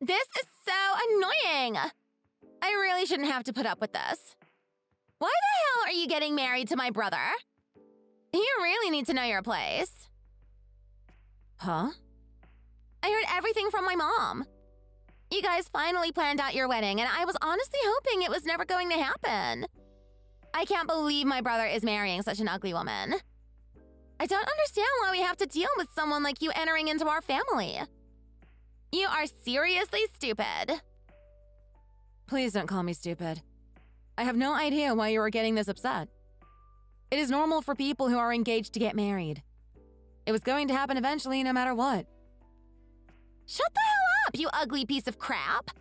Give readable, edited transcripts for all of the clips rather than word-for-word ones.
This is so annoying! I really shouldn't have to put up with this. Why the hell are you getting married to my brother? You really need to know your place. Huh? I heard everything from my mom. You guys finally planned out your wedding, and I was honestly hoping it was never going to happen. I can't believe my brother is marrying such an ugly woman. I don't understand why we have to deal with someone like you entering into our family. You are seriously stupid. Please don't call me stupid. I have no idea why you are getting this upset. It is normal for people who are engaged to get married. It was going to happen eventually, no matter what. Shut the hell up, you ugly piece of crap!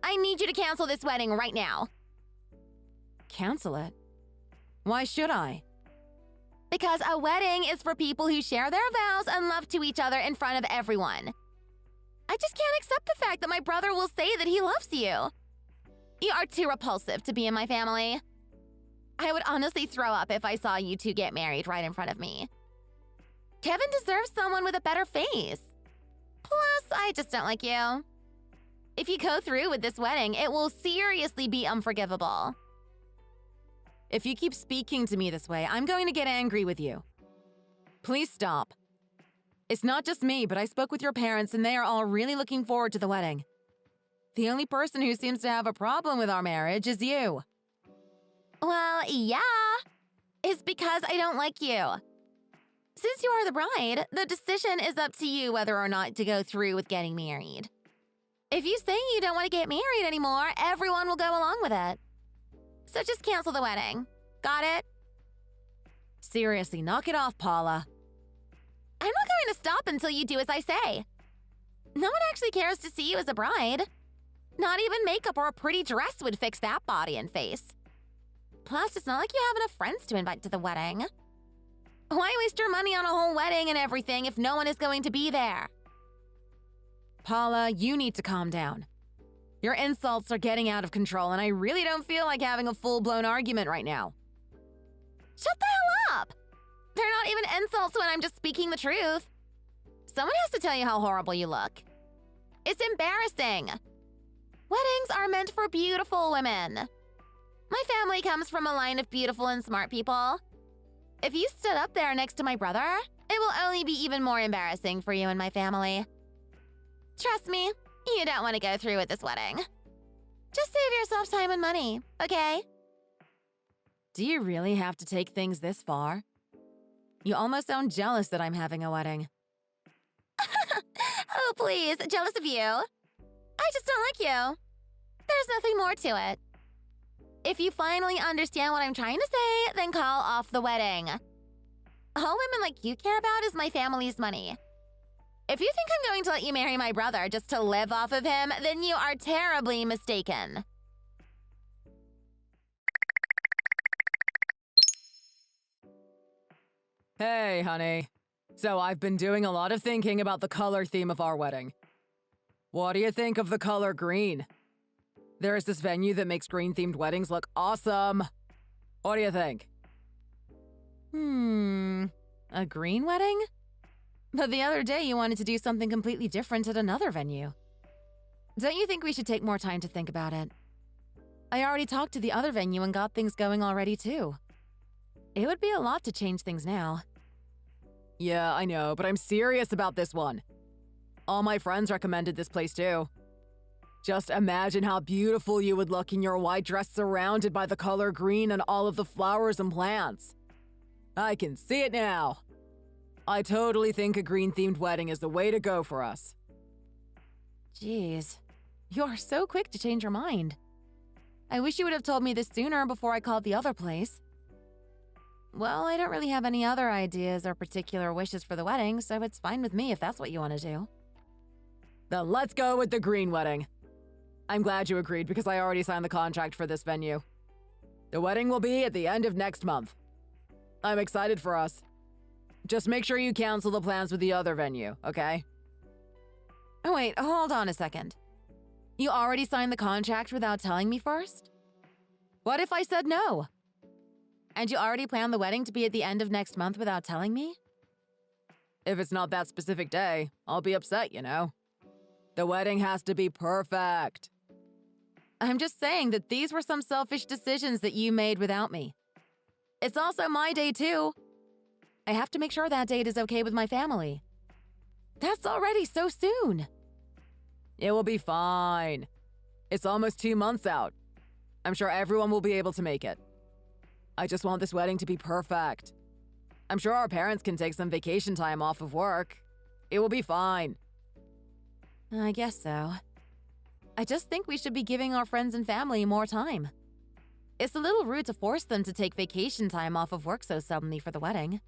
I need you to cancel this wedding right now. Cancel it? Why should I? Because a wedding is for people who share their vows and love to each other in front of everyone. I just can't accept the fact that my brother will say that he loves you. You are too repulsive to be in my family. I would honestly throw up if I saw you two get married right in front of me. Kevin deserves someone with a better face. Plus, I just don't like you. If you go through with this wedding, it will seriously be unforgivable. If you keep speaking to me this way, I'm going to get angry with you. Please stop. It's not just me, but I spoke with your parents and they are all really looking forward to the wedding. The only person who seems to have a problem with our marriage is you. Well, yeah. It's because I don't like you. Since you are the bride, the decision is up to you whether or not to go through with getting married. If you say you don't want to get married anymore, everyone will go along with it. So just cancel the wedding. Got it? Seriously, knock it off, Paula. I'm not going to stop until you do as I say. No one actually cares to see you as a bride. Not even makeup or a pretty dress would fix that body and face. Plus, it's not like you have enough friends to invite to the wedding. Why waste your money on a whole wedding and everything if no one is going to be there? Paula, you need to calm down. Your insults are getting out of control, and I really don't feel like having a full-blown argument right now. Shut the hell up! They're not even insults when I'm just speaking the truth. Someone has to tell you how horrible you look. It's embarrassing. Weddings are meant for beautiful women. My family comes from a line of beautiful and smart people. If you stood up there next to my brother, it will only be even more embarrassing for you and my family. Trust me, you don't want to go through with this wedding. Just save yourself time and money, okay? Do you really have to take things this far? You almost sound jealous that I'm having a wedding. Oh, please, jealous of you? I just don't like you. There's nothing more to it. If you finally understand what I'm trying to say, then call off the wedding. All women like you care about is my family's money. If you think I'm going to let you marry my brother just to live off of him, then you are terribly mistaken. Hey, honey. So I've been doing a lot of thinking about the color theme of our wedding. What do you think of the color green? There's this venue that makes green-themed weddings look awesome. What do you think? A green wedding? But the other day you wanted to do something completely different at another venue. Don't you think we should take more time to think about it? I already talked to the other venue and got things going already too. It would be a lot to change things now. Yeah, I know, but I'm serious about this one. All my friends recommended this place too. Just imagine how beautiful you would look in your white dress surrounded by the color green and all of the flowers and plants. I can see it now. I totally think a green-themed wedding is the way to go for us. Jeez, you are so quick to change your mind. I wish you would have told me this sooner before I called the other place. Well, I don't really have any other ideas or particular wishes for the wedding, so it's fine with me if that's what you want to do. Then let's go with the green wedding. I'm glad you agreed because I already signed the contract for this venue. The wedding will be at the end of next month. I'm excited for us. Just make sure you cancel the plans with the other venue, okay? Oh wait, hold on a second. You already signed the contract without telling me first? What if I said no? And you already planned the wedding to be at the end of next month without telling me? If it's not that specific day, I'll be upset, you know? The wedding has to be perfect. I'm just saying that these were some selfish decisions that you made without me. It's also my day, too. I have to make sure that date is okay with my family. That's already so soon. It will be fine. It's almost 2 months out. I'm sure everyone will be able to make it. I just want this wedding to be perfect. I'm sure our parents can take some vacation time off of work. It will be fine. I guess so. I just think we should be giving our friends and family more time. It's a little rude to force them to take vacation time off of work so suddenly for the wedding.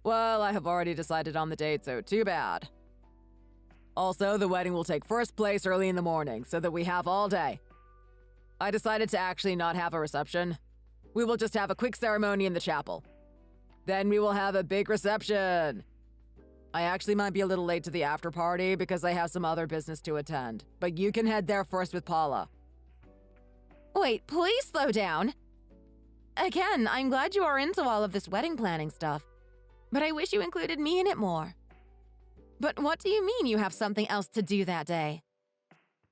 Well, I have already decided on the date, so too bad. Also, the wedding will take first place early in the morning, so that we have all day. I decided to actually not have a reception. We will just have a quick ceremony in the chapel. Then we will have a big reception. I actually might be a little late to the after party because I have some other business to attend, but you can head there first with Paula. Wait, please slow down. Again, I'm glad you are into all of this wedding planning stuff, but I wish you included me in it more. But what do you mean you have something else to do that day?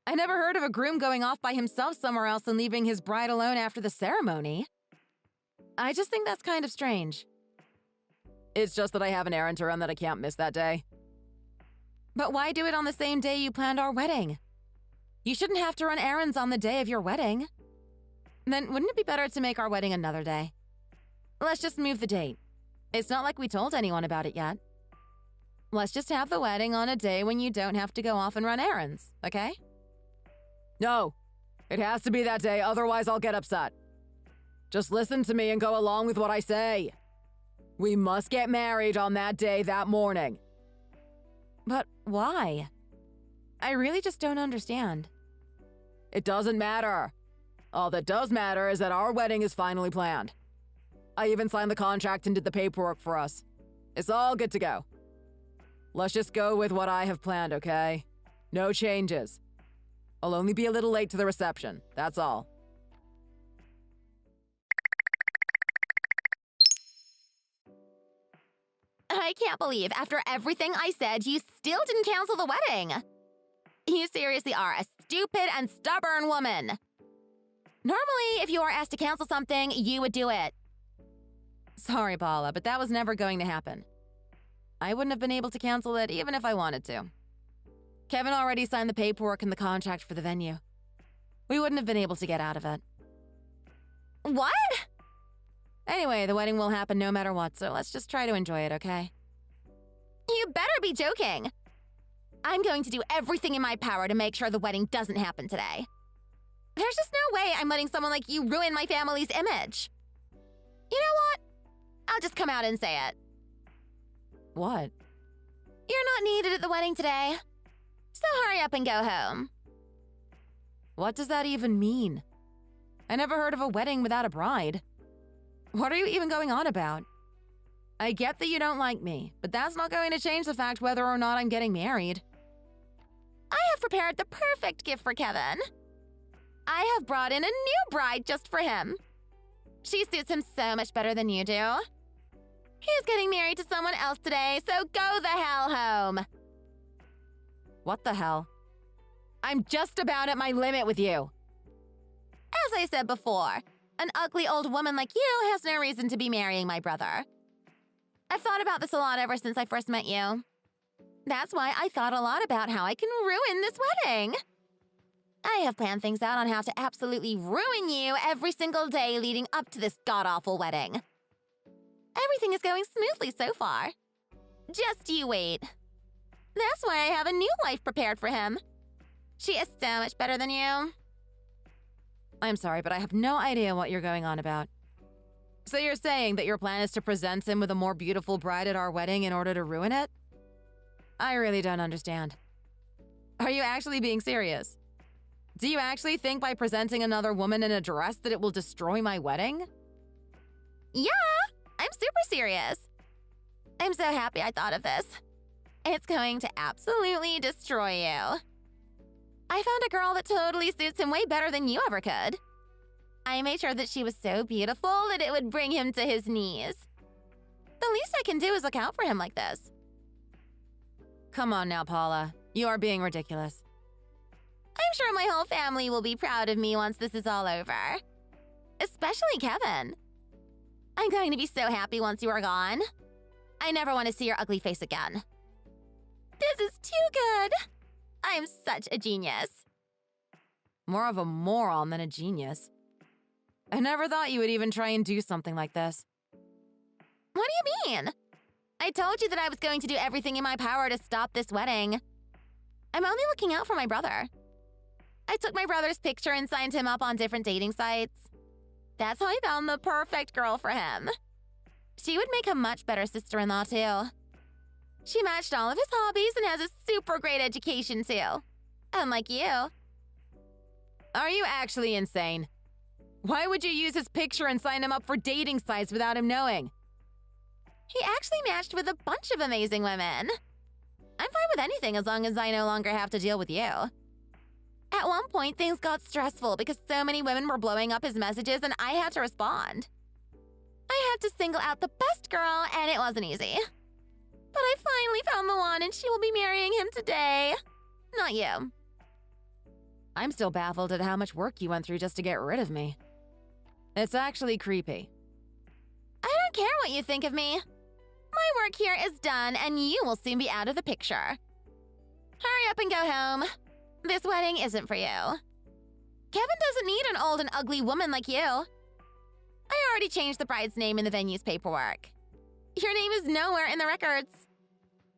I never heard of a groom going off by himself somewhere else and leaving his bride alone after the ceremony. I just think that's kind of strange. It's just that I have an errand to run that I can't miss that day. But why do it on the same day you planned our wedding? You shouldn't have to run errands on the day of your wedding. Then wouldn't it be better to make our wedding another day? Let's just move the date. It's not like we told anyone about it yet. Let's just have the wedding on a day when you don't have to go off and run errands, okay? No, it has to be that day, otherwise I'll get upset. Just listen to me and go along with what I say. We must get married on that day that morning. But why? I really just don't understand. It doesn't matter. All that does matter is that our wedding is finally planned. I even signed the contract and did the paperwork for us. It's all good to go. Let's just go with what I have planned, okay? No changes. I'll only be a little late to the reception, that's all. I can't believe after everything I said, you still didn't cancel the wedding. You seriously are a stupid and stubborn woman. Normally, if you are asked to cancel something, you would do it. Sorry, Paula, but that was never going to happen. I wouldn't have been able to cancel it even if I wanted to. Kevin already signed the paperwork and the contract for the venue. We wouldn't have been able to get out of it. What? Anyway, the wedding will happen no matter what, so let's just try to enjoy it, okay? You better be joking! I'm going to do everything in my power to make sure the wedding doesn't happen today. There's just no way I'm letting someone like you ruin my family's image. You know what? I'll just come out and say it. What? You're not needed at the wedding today. So hurry up and go home. What does that even mean? I never heard of a wedding without a bride. What are you even going on about? I get that you don't like me, but that's not going to change the fact whether or not I'm getting married. I have prepared the perfect gift for Kevin. I have brought in a new bride just for him. She suits him so much better than you do. He's getting married to someone else today, so go the hell home. What the hell? I'm just about at my limit with you. As I said before, an ugly old woman like you has no reason to be marrying my brother. I've thought about this a lot ever since I first met you. That's why I thought a lot about how I can ruin this wedding. I have planned things out on how to absolutely ruin you every single day leading up to this god-awful wedding. Everything is going smoothly so far. Just you wait. That's why I have a new wife prepared for him. She is so much better than you. I'm sorry, but I have no idea what you're going on about. So you're saying that your plan is to present him with a more beautiful bride at our wedding in order to ruin it? I really don't understand. Are you actually being serious? Do you actually think by presenting another woman in a dress that it will destroy my wedding? Yeah, I'm super serious. I'm so happy I thought of this. It's going to absolutely destroy you. I found a girl that totally suits him way better than you ever could. I made sure that she was so beautiful that it would bring him to his knees. The least I can do is look out for him like this. Come on now, Paula. You're being ridiculous. I'm sure my whole family will be proud of me once this is all over. Especially Kevin. I'm going to be so happy once you are gone. I never want to see your ugly face again. This is too good. I'm such a genius. More of a moron than a genius. I never thought you would even try and do something like this. What do you mean? I told you that I was going to do everything in my power to stop this wedding. I'm only looking out for my brother. I took my brother's picture and signed him up on different dating sites. That's how I found the perfect girl for him. She would make a much better sister-in-law, too. She matched all of his hobbies and has a super great education, too. Unlike you. Are you actually insane? Why would you use his picture and sign him up for dating sites without him knowing? He actually matched with a bunch of amazing women. I'm fine with anything as long as I no longer have to deal with you. At one point, things got stressful because so many women were blowing up his messages and I had to respond. I had to single out the best girl and it wasn't easy. But I finally found the one and she will be marrying him today. Not you. I'm still baffled at how much work you went through just to get rid of me. It's actually creepy. I don't care what you think of me. My work here is done and you will soon be out of the picture. Hurry up and go home. This wedding isn't for you. Kevin doesn't need an old and ugly woman like you. I already changed the bride's name in the venue's paperwork. Your name is nowhere in the records.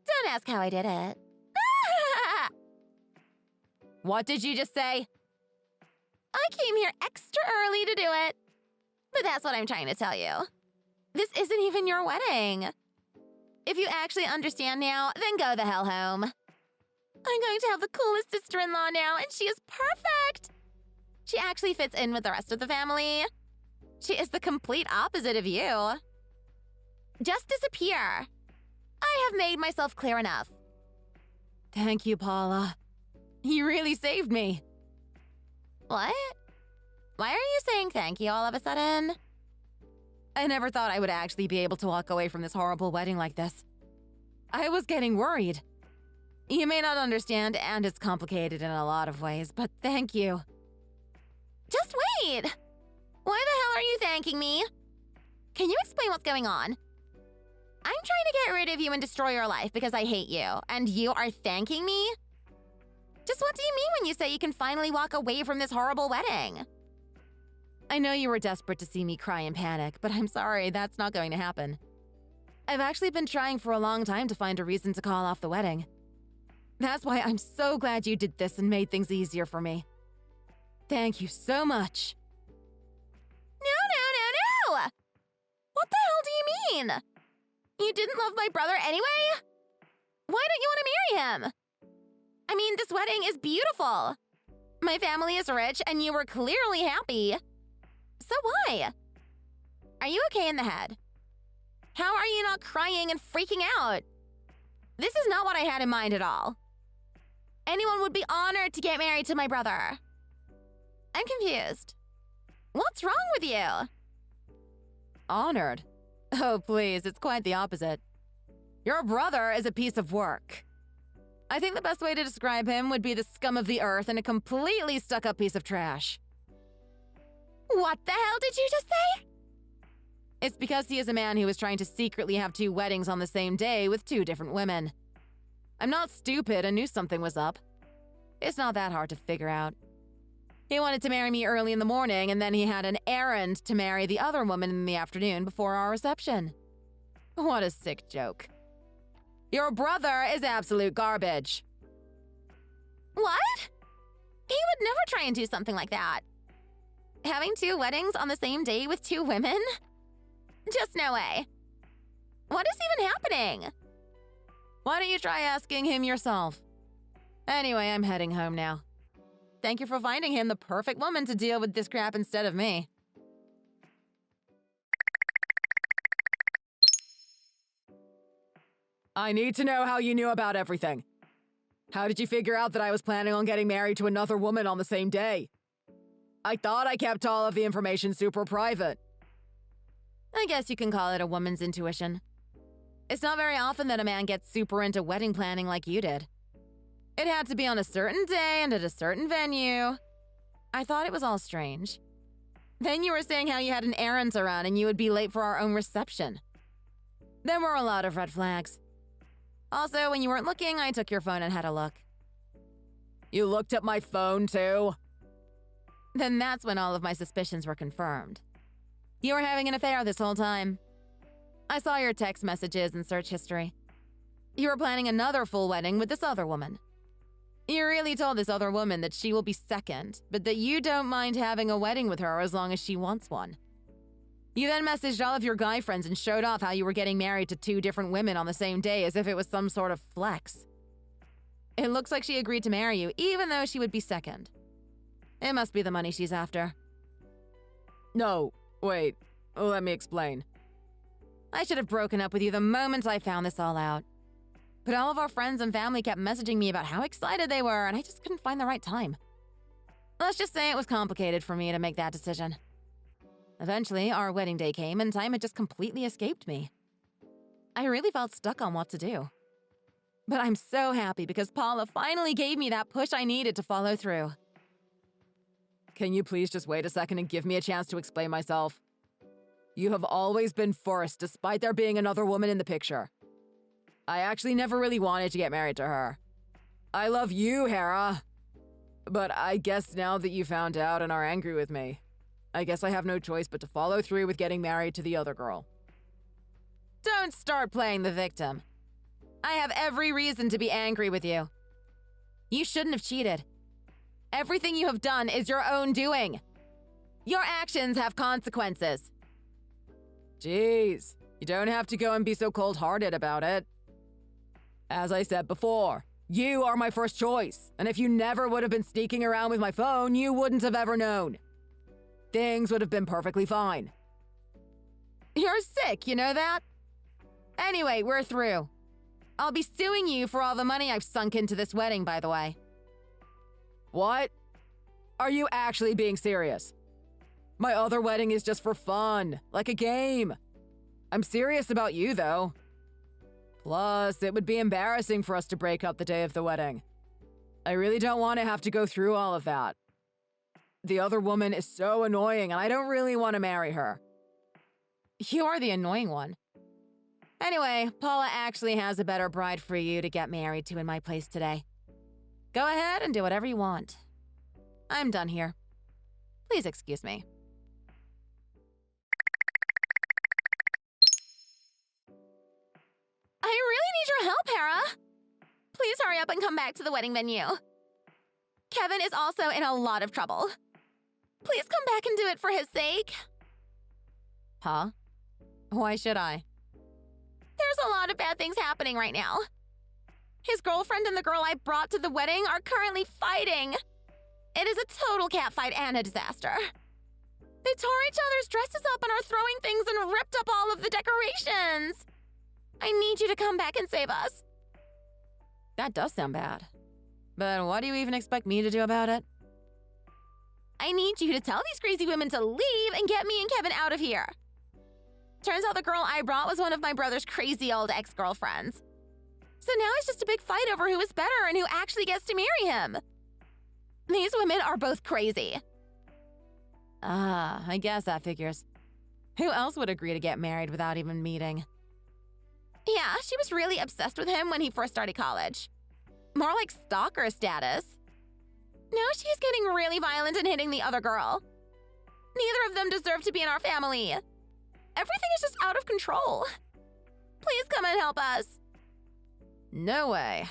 Don't ask how I did it. What did you just say? I came here extra early to do it. But that's what I'm trying to tell you. This isn't even your wedding. If you actually understand now, then go the hell home. I'm going to have the coolest sister-in-law now, and she is perfect. She actually fits in with the rest of the family. She is the complete opposite of you. Just disappear. I have made myself clear enough. Thank you, Paula. You really saved me. What? Why are you saying thank you all of a sudden? I never thought I would actually be able to walk away from this horrible wedding like this. I was getting worried. You may not understand, and it's complicated in a lot of ways, but thank you. Just wait! Why the hell are you thanking me? Can you explain what's going on? I'm trying to get rid of you and destroy your life because I hate you, and you are thanking me? Just what do you mean when you say you can finally walk away from this horrible wedding? I know you were desperate to see me cry and panic, but I'm sorry, that's not going to happen. I've actually been trying for a long time to find a reason to call off the wedding. That's why I'm so glad you did this and made things easier for me. Thank you so much. No! What the hell do you mean? You didn't love my brother anyway? Why don't you want to marry him? I mean, this wedding is beautiful. My family is rich and you were clearly happy. So why? Are you okay in the head? How are you not crying and freaking out? This is not what I had in mind at all. Anyone would be honored to get married to my brother. I'm confused. What's wrong with you? Honored? Oh, please, it's quite the opposite. Your brother is a piece of work. I think the best way to describe him would be the scum of the earth and a completely stuck-up piece of trash. What the hell did you just say? It's because he is a man who is trying to secretly have 2 weddings on the same day with 2 different women. I'm not stupid and knew something was up. It's not that hard to figure out. He wanted to marry me early in the morning, and then he had an errand to marry the other woman in the afternoon before our reception. What a sick joke. Your brother is absolute garbage. What? He would never try and do something like that. Having 2 weddings on the same day with 2 women? Just no way. What is even happening? Why don't you try asking him yourself? Anyway, I'm heading home now. Thank you for finding him the perfect woman to deal with this crap instead of me. I need to know how you knew about everything. How did you figure out that I was planning on getting married to another woman on the same day? I thought I kept all of the information super private. I guess you can call it a woman's intuition. It's not very often that a man gets super into wedding planning like you did. It had to be on a certain day and at a certain venue. I thought it was all strange. Then you were saying how you had an errand to run and you would be late for our own reception. There were a lot of red flags. Also, when you weren't looking, I took your phone and had a look. You looked at my phone, too? Then that's when all of my suspicions were confirmed. You were having an affair this whole time. I saw your text messages and search history. You were planning another full wedding with this other woman. You really told this other woman that she will be second, but that you don't mind having a wedding with her as long as she wants one. You then messaged all of your guy friends and showed off how you were getting married to 2 different women on the same day as if it was some sort of flex. It looks like she agreed to marry you, even though she would be second. It must be the money she's after. No, wait, let me explain. I should have broken up with you the moment I found this all out. But all of our friends and family kept messaging me about how excited they were, and I just couldn't find the right time. Let's just say it was complicated for me to make that decision. Eventually, our wedding day came, and time had just completely escaped me. I really felt stuck on what to do. But I'm so happy because Paula finally gave me that push I needed to follow through. Can you please just wait a second and give me a chance to explain myself? You have always been first, despite there being another woman in the picture. I actually never really wanted to get married to her. I love you, Hera. But I guess now that you found out and are angry with me, I guess I have no choice but to follow through with getting married to the other girl. Don't start playing the victim. I have every reason to be angry with you. You shouldn't have cheated. Everything you have done is your own doing. Your actions have consequences. Jeez, you don't have to go and be so cold-hearted about it. As I said before, you are my first choice, and if you never would have been sneaking around with my phone, you wouldn't have ever known. Things would have been perfectly fine. You're sick, you know that? Anyway, we're through. I'll be suing you for all the money I've sunk into this wedding, by the way. What? Are you actually being serious? My other wedding is just for fun, like a game. I'm serious about you, though. Plus, it would be embarrassing for us to break up the day of the wedding. I really don't want to have to go through all of that. The other woman is so annoying, and I don't really want to marry her. You're the annoying one. Anyway, Paula actually has a better bride for you to get married to in my place today. Go ahead and do whatever you want. I'm done here. Please excuse me. I really need your help, Hera. Please hurry up and come back to the wedding venue. Kevin is also in a lot of trouble. Please come back and do it for his sake. Huh? Why should I? There's a lot of bad things happening right now. His girlfriend and the girl I brought to the wedding are currently fighting. It is a total catfight and a disaster. They tore each other's dresses up and are throwing things and ripped up all of the decorations. I need you to come back and save us. That does sound bad. But what do you even expect me to do about it? I need you to tell these crazy women to leave and get me and Kevin out of here. Turns out the girl I brought was one of my brother's crazy old ex-girlfriends. So now it's just a big fight over who is better and who actually gets to marry him. These women are both crazy. Ah, I guess that figures. Who else would agree to get married without even meeting? Yeah, she was really obsessed with him when he first started college. More like stalker status. Now she's getting really violent and hitting the other girl. Neither of them deserve to be in our family. Everything is just out of control. Please come and help us. No way.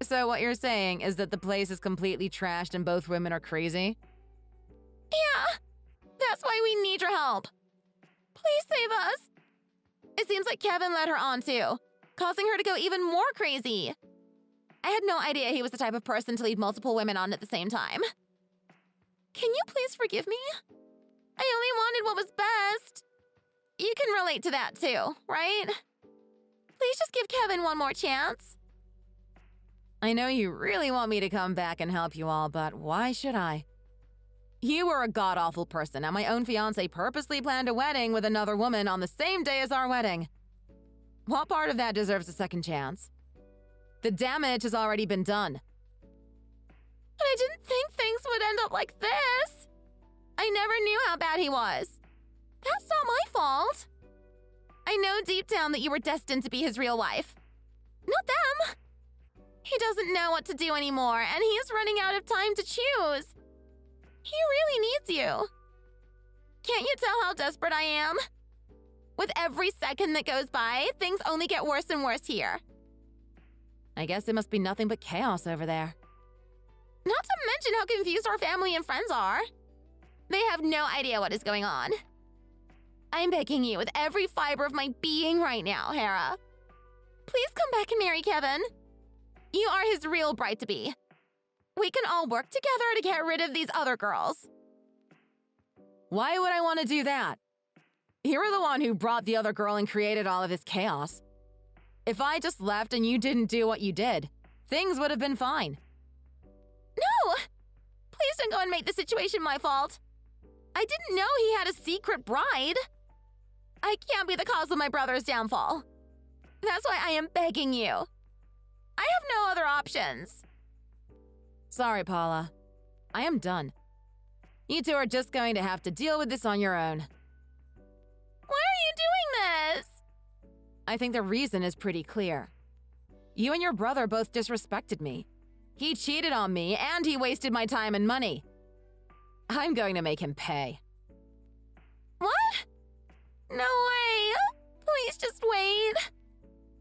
So what you're saying is that the place is completely trashed and both women are crazy? Yeah, that's why we need your help. Please save us. It seems like Kevin led her on too, causing her to go even more crazy. I had no idea he was the type of person to lead multiple women on at the same time. Can you please forgive me? I only wanted what was best. You can relate to that too, right? Please just give Kevin one more chance. I know you really want me to come back and help you all, but why should I? You were a god-awful person, and my own fiancé purposely planned a wedding with another woman on the same day as our wedding. What part of that deserves a second chance? The damage has already been done. end up like this? I never knew how bad he was. That's not my fault. I know deep down that you were destined to be his real wife. Not them. He doesn't know what to do anymore, and he's running out of time to choose. He really needs you. Can't you tell how desperate I am? With every second that goes by, things only get worse and worse here. I guess it must be nothing but chaos over there. Not to mention how confused our family and friends are. They have no idea what is going on. I'm begging you with every fiber of my being right now, Hera. Please come back and marry Kevin. You are his real bride-to-be. We can all work together to get rid of these other girls. Why would I want to do that? You're the one who brought the other girl and created all of this chaos. If I just left and you didn't do what you did, things would have been fine. No! Please don't go and make the situation my fault. I didn't know he had a secret bride. I can't be the cause of my brother's downfall. That's why I am begging you. I have no other options. Sorry, Paula. I am done. You two are just going to have to deal with this on your own. Why are you doing this? I think the reason is pretty clear. You and your brother both disrespected me. He cheated on me, and he wasted my time and money. I'm going to make him pay. What? No way. Please just wait.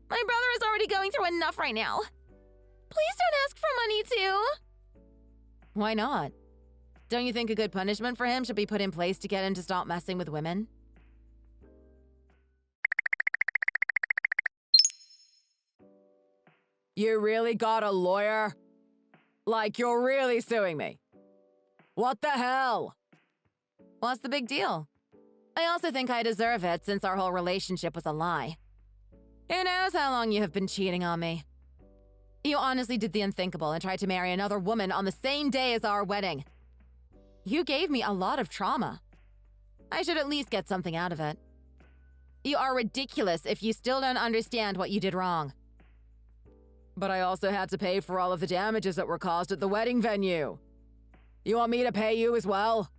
My brother is already going through enough right now. Please don't ask for money, too. Why not? Don't you think a good punishment for him should be put in place to get him to stop messing with women? You really got a lawyer? Like you're really suing me? What the hell? What's the big deal? I also think I deserve it since our whole relationship was a lie. Who knows how long you have been cheating on me? You honestly did the unthinkable and tried to marry another woman on the same day as our wedding. You gave me a lot of trauma. I should at least get something out of it. You are ridiculous if you still don't understand what you did wrong. But I also had to pay for all of the damages that were caused at the wedding venue. You want me to pay you as well?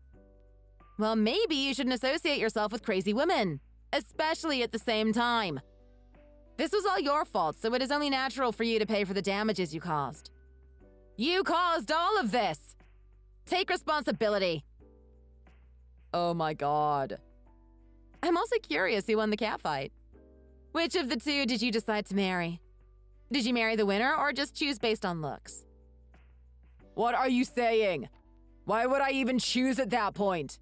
Well, maybe you shouldn't associate yourself with crazy women, especially at the same time. This was all your fault, so it is only natural for you to pay for the damages you caused. You caused all of this! Take responsibility. Oh my god. I'm also curious who won the catfight. Which of the two did you decide to marry? Did you marry the winner or just choose based on looks? What are you saying? Why would I even choose at that point?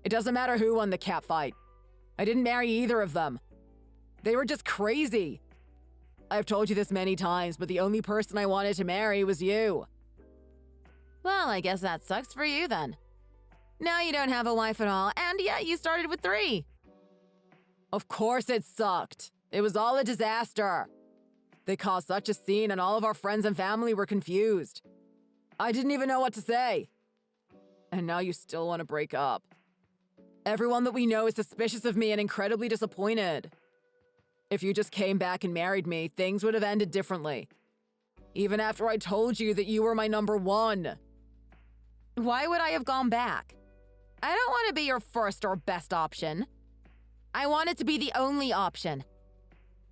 It doesn't matter who won the catfight. I didn't marry either of them. They were just crazy. I've told you this many times, but the only person I wanted to marry was you. Well, I guess that sucks for you then. Now you don't have a wife at all, and yet you started with 3. Of course it sucked. It was all a disaster. They caused such a scene and all of our friends and family were confused. I didn't even know what to say. And now you still want to break up. Everyone that we know is suspicious of me and incredibly disappointed. If you just came back and married me, things would have ended differently. Even after I told you that you were my number 1. Why would I have gone back? I don't want to be your first or best option. I want it to be the only option.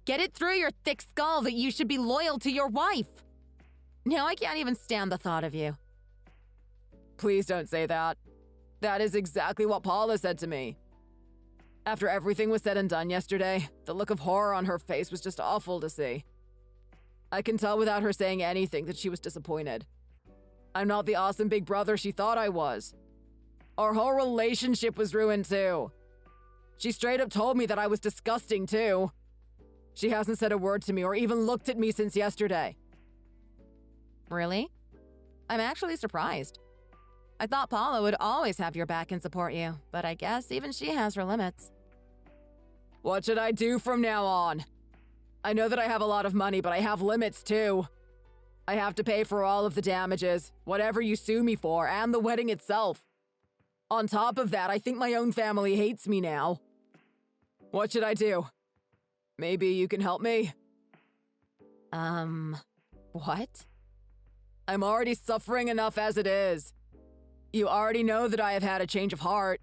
Get it through your thick skull that you should be loyal to your wife. Now I can't even stand the thought of you. Please don't say that. That is exactly what Paula said to me. After everything was said and done yesterday, the look of horror on her face was just awful to see. I can tell without her saying anything that she was disappointed. I'm not the awesome big brother she thought I was. Our whole relationship was ruined too. She straight up told me that I was disgusting too. She hasn't said a word to me or even looked at me since yesterday. Really? I'm actually surprised. I thought Paula would always have your back and support you, but I guess even she has her limits. What should I do from now on? I know that I have a lot of money, but I have limits too. I have to pay for all of the damages, whatever you sue me for, and the wedding itself. On top of that, I think my own family hates me now. What should I do? Maybe you can help me? What? I'm already suffering enough as it is. You already know that I have had a change of heart.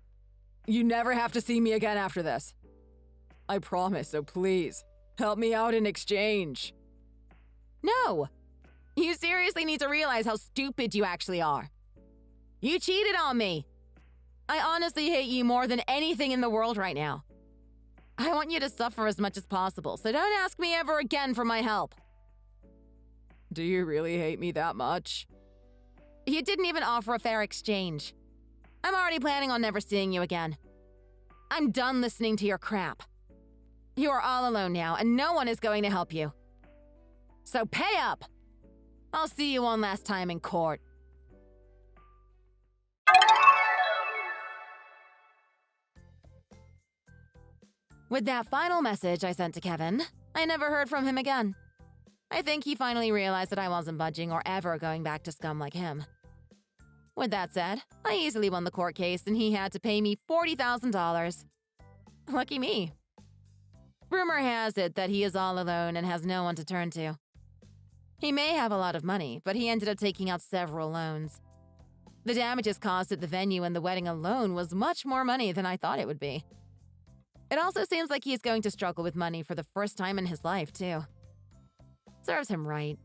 You never have to see me again after this. I promise, so please, help me out in exchange. No! You seriously need to realize how stupid you actually are. You cheated on me! I honestly hate you more than anything in the world right now. I want you to suffer as much as possible, so don't ask me ever again for my help. Do you really hate me that much? You didn't even offer a fair exchange. I'm already planning on never seeing you again. I'm done listening to your crap. You are all alone now, and no one is going to help you. So pay up! I'll see you one last time in court. With that final message I sent to Kevin, I never heard from him again. I think he finally realized that I wasn't budging or ever going back to scum like him. With that said, I easily won the court case and he had to pay me $40,000. Lucky me. Rumor has it that he is all alone and has no one to turn to. He may have a lot of money, but he ended up taking out several loans. The damages caused at the venue and the wedding alone was much more money than I thought it would be. It also seems like he is going to struggle with money for the first time in his life, too. Serves him right.